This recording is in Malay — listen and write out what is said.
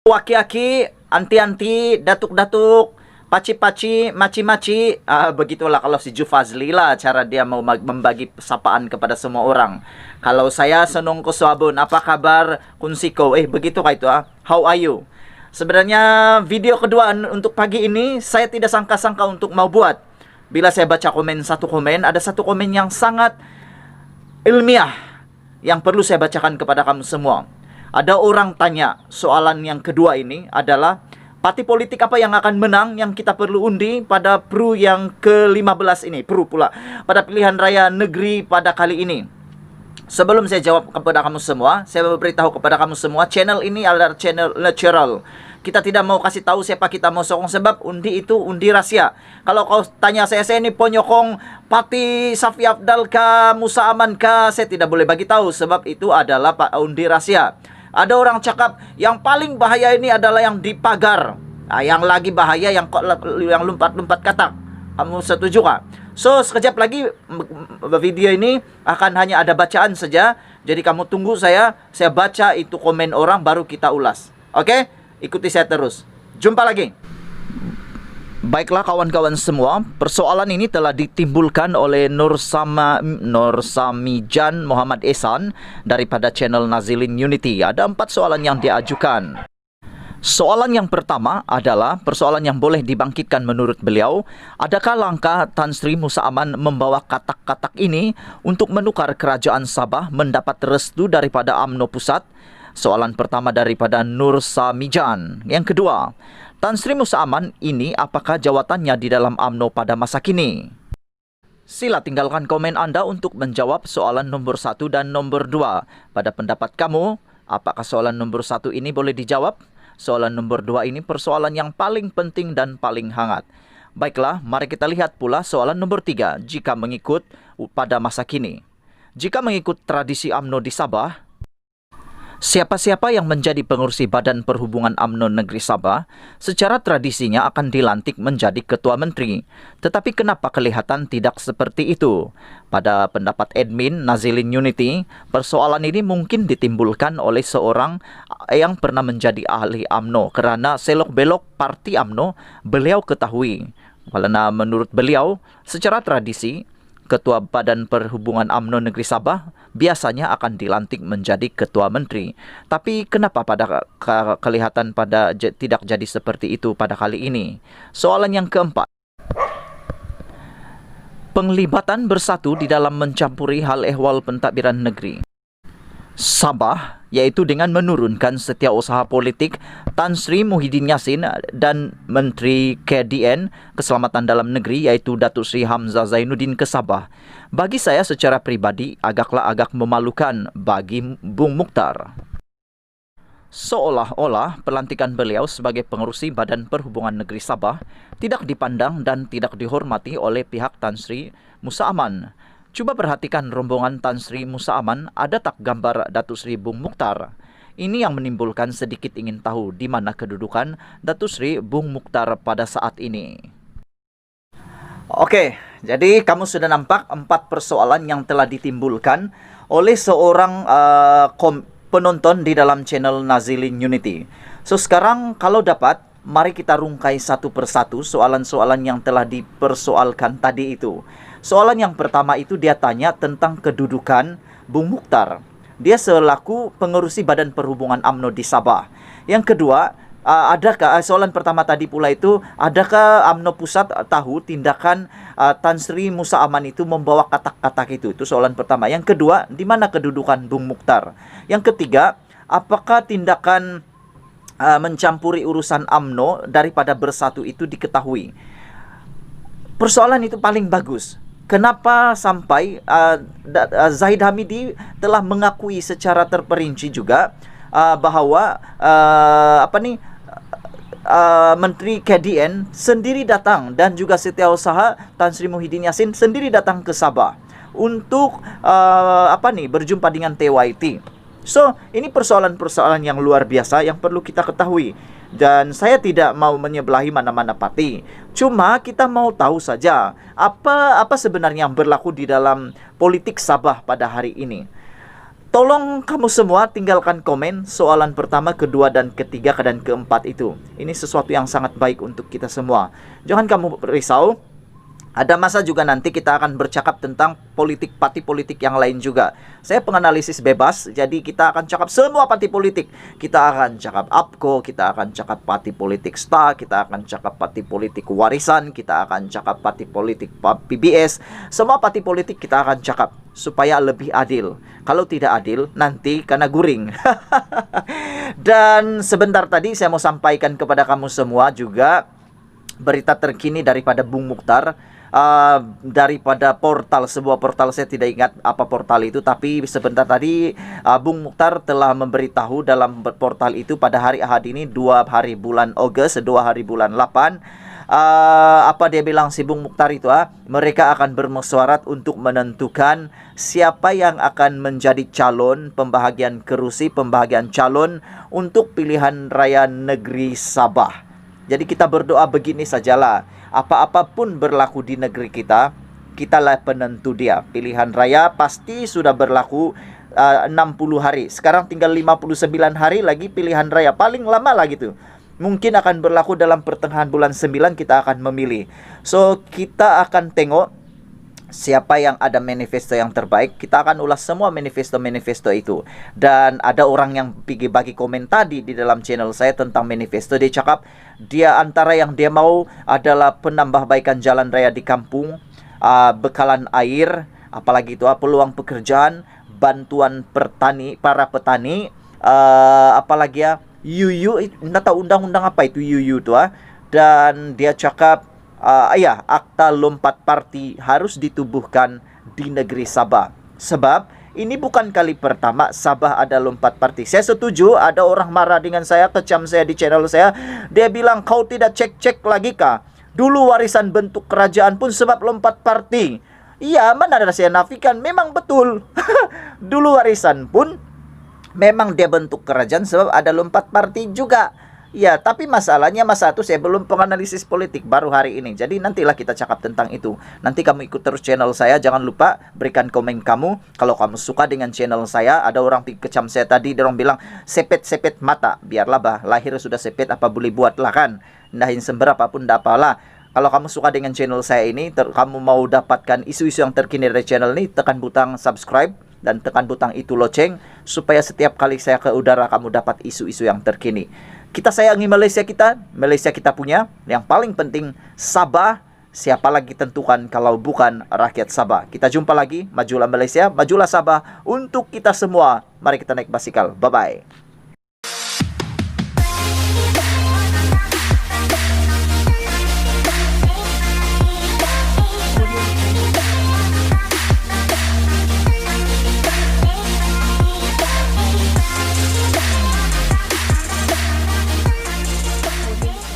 Aki-aki, anti-anti, datuk-datuk, paci-paci, maci-maci. Begitulah kalau si Jufazli lah cara dia mau membagi sapaan kepada semua orang. Kalau saya Senong Kuswabun, apa kabar Kunsiko? Begitu kah itu? How are you? Sebenarnya video kedua untuk pagi ini saya tidak sangka-sangka untuk mau buat. Bila saya baca satu komen, ada satu komen yang sangat ilmiah yang perlu saya bacakan kepada kamu semua. Ada orang tanya, soalan yang kedua ini adalah parti politik apa yang akan menang yang kita perlu undi pada PRU yang ke-15 ini. PRU pula, pada pilihan raya negeri pada kali ini. Sebelum saya jawab kepada kamu semua, saya beritahu kepada kamu semua, channel ini adalah channel natural. Kita tidak mau kasih tahu siapa kita mau sokong, sebab undi itu undi rahasia. Kalau kau tanya saya ini penyokong parti Safi Afdal kah, Musa Aman kah, saya tidak boleh bagi tahu sebab itu adalah undi rahasia. Ada orang cakap yang paling bahaya ini adalah yang di pagar. Yang lagi bahaya yang lompat-lompat katak. Kamu setuju kah? So, sekejap lagi video ini akan hanya ada bacaan saja. Jadi kamu tunggu saya baca itu komen orang baru kita ulas. Oke? Ikuti saya terus. Jumpa lagi. Baiklah kawan-kawan semua, persoalan ini telah ditimbulkan oleh Nur Samijan Muhammad Ehsan daripada channel Nazilin Unity. Ada 4 soalan yang diajukan. Soalan yang pertama adalah persoalan yang boleh dibangkitkan menurut beliau. Adakah langkah Tan Sri Musa Aman membawa katak-katak ini untuk menukar kerajaan Sabah mendapat restu daripada UMNO Pusat? Soalan pertama daripada Nur Samijan. Yang kedua, Tan Sri Musa Aman ini apakah jawatannya di dalam UMNO pada masa kini? Sila tinggalkan komen Anda untuk menjawab soalan nomor 1 dan nomor 2. Pada pendapat kamu, apakah soalan nomor 1 ini boleh dijawab? Soalan nomor 2 ini persoalan yang paling penting dan paling hangat. Baiklah, mari kita lihat pula soalan nomor 3. Jika mengikut pada masa kini, jika mengikut tradisi UMNO di Sabah, siapa-siapa yang menjadi pengurusi Badan Perhubungan UMNO Negeri Sabah secara tradisinya akan dilantik menjadi Ketua Menteri. Tetapi kenapa kelihatan tidak seperti itu? Pada pendapat admin Nazilin Unity, persoalan ini mungkin ditimbulkan oleh seorang yang pernah menjadi ahli UMNO kerana selok-belok parti UMNO beliau ketahui. Karena menurut beliau, secara tradisi, Ketua Badan Perhubungan UMNO Negeri Sabah biasanya akan dilantik menjadi Ketua Menteri. Tapi kenapa pada kelihatan tidak jadi seperti itu pada kali ini? Soalan yang keempat. Penglibatan bersatu di dalam mencampuri hal ehwal pentadbiran negeri Sabah, yaitu dengan menurunkan setiausaha politik Tan Sri Muhyiddin Yassin dan Menteri KDN Keselamatan Dalam Negeri yaitu Datuk Sri Hamzah Zainuddin ke Sabah. Bagi saya secara pribadi agak memalukan bagi Bung Mukhtar. Seolah-olah pelantikan beliau sebagai pengerusi Badan Perhubungan Negeri Sabah tidak dipandang dan tidak dihormati oleh pihak Tan Sri Musa Aman. Cuba perhatikan rombongan Tan Sri Musa Aman, ada tak gambar Datuk Sri Bung Mukhtar? Ini yang menimbulkan sedikit ingin tahu di mana kedudukan Datuk Sri Bung Mukhtar pada saat ini. Oke, jadi kamu sudah nampak 4 persoalan yang telah ditimbulkan oleh seorang penonton di dalam channel Nazilin Unity. So sekarang kalau dapat, mari kita rungkai satu persatu soalan-soalan yang telah dipersoalkan tadi itu. Soalan yang pertama itu dia tanya tentang kedudukan Bung Mukhtar. Dia selaku pengerusi Badan Perhubungan UMNO di Sabah. Yang kedua, soalan pertama tadi pula itu, adakah UMNO Pusat tahu tindakan Tan Sri Musa Aman itu membawa katak-katak itu? Itu soalan pertama. Yang kedua, di mana kedudukan Bung Mukhtar? Yang ketiga, apakah tindakan mencampuri urusan UMNO daripada bersatu itu diketahui? Persoalan itu paling bagus. Kenapa sampai Zahid Hamidi telah mengakui secara terperinci juga bahawa Menteri KDN sendiri datang dan juga setiausaha Tan Sri Muhyiddin Yassin sendiri datang ke Sabah untuk berjumpa dengan TYT. So, ini persoalan-persoalan yang luar biasa yang perlu kita ketahui. Dan saya tidak mau menyebelahi mana-mana parti. Cuma kita mau tahu saja apa sebenarnya yang berlaku di dalam politik Sabah pada hari ini. Tolong kamu semua tinggalkan komen soalan pertama, kedua, dan ketiga, dan keempat itu. Ini sesuatu yang sangat baik untuk kita semua. Jangan kamu risau. Ada masa juga nanti kita akan bercakap tentang politik, parti politik yang lain juga. Saya penganalisis bebas, jadi kita akan cakap semua parti politik. Kita akan cakap APKO, kita akan cakap parti politik STA, kita akan cakap parti politik Warisan, kita akan cakap parti politik PBS. Semua parti politik kita akan cakap supaya lebih adil. Kalau tidak adil, nanti kena guring. Dan sebentar tadi saya mau sampaikan kepada kamu semua juga berita terkini daripada Bung Mukhtar. Daripada portal, sebuah portal, saya tidak ingat apa portal itu, tapi sebentar tadi Bung Mukhtar telah memberitahu dalam portal itu pada hari Ahad ini 2 hari bulan Ogos, 2 hari bulan 8. Apa dia bilang si Bung Mukhtar itu? Mereka akan bermusyawarah untuk menentukan siapa yang akan menjadi calon pembahagian kerusi, pembahagian calon untuk pilihan raya negeri Sabah. Jadi kita berdoa begini sajalah. Apa-apapun berlaku di negeri kita, kitalah penentu dia. Pilihan raya pasti sudah berlaku 60 hari. Sekarang tinggal 59 hari lagi pilihan raya. Paling lama lah gitu. Mungkin akan berlaku dalam pertengahan bulan 9 kita akan memilih. So, kita akan tengok siapa yang ada manifesto yang terbaik. Kita akan ulas semua manifesto-manifesto itu. Dan ada orang yang pergi bagi komen tadi di dalam channel saya tentang manifesto. Dia cakap, dia antara yang dia mau adalah penambahbaikan jalan raya di kampung, bekalan air, apalagi itu peluang pekerjaan, bantuan para petani, apalagi UU, tidak tahu undang-undang apa itu UU itu. Dan dia cakap, akta lompat parti harus ditubuhkan di negeri Sabah. Sebab ini bukan kali pertama Sabah ada lompat parti. Saya setuju, ada orang marah dengan saya, kecam saya di channel saya. Dia bilang, kau tidak cek-cek lagi kah? Dulu warisan bentuk kerajaan pun sebab lompat parti. Iya, mana ada saya nafikan, memang betul. Dulu warisan pun memang dia bentuk kerajaan sebab ada lompat parti juga. Ya, tapi masalahnya masa itu saya belum penganalisis politik, baru hari ini. Jadi nantilah kita cakap tentang itu. Nanti kamu ikut terus channel saya. Jangan lupa berikan komen kamu. Kalau kamu suka dengan channel saya, ada orang kecam saya tadi, dia orang bilang, sepet-sepet mata. Biarlah bah, lahir sudah sepet, apa boleh buatlah kan. Ndahin seberapa pun tidak apalah. Kalau kamu suka dengan channel saya ini, kamu mau dapatkan isu-isu yang terkini dari channel ini, tekan butang subscribe dan tekan butang itu loceng, supaya setiap kali saya ke udara, kamu dapat isu-isu yang terkini. Kita sayangi Malaysia kita punya. Yang paling penting Sabah, siapa lagi tentukan kalau bukan rakyat Sabah. Kita jumpa lagi, majulah Malaysia, majulah Sabah untuk kita semua. Mari kita naik basikal. Bye-bye.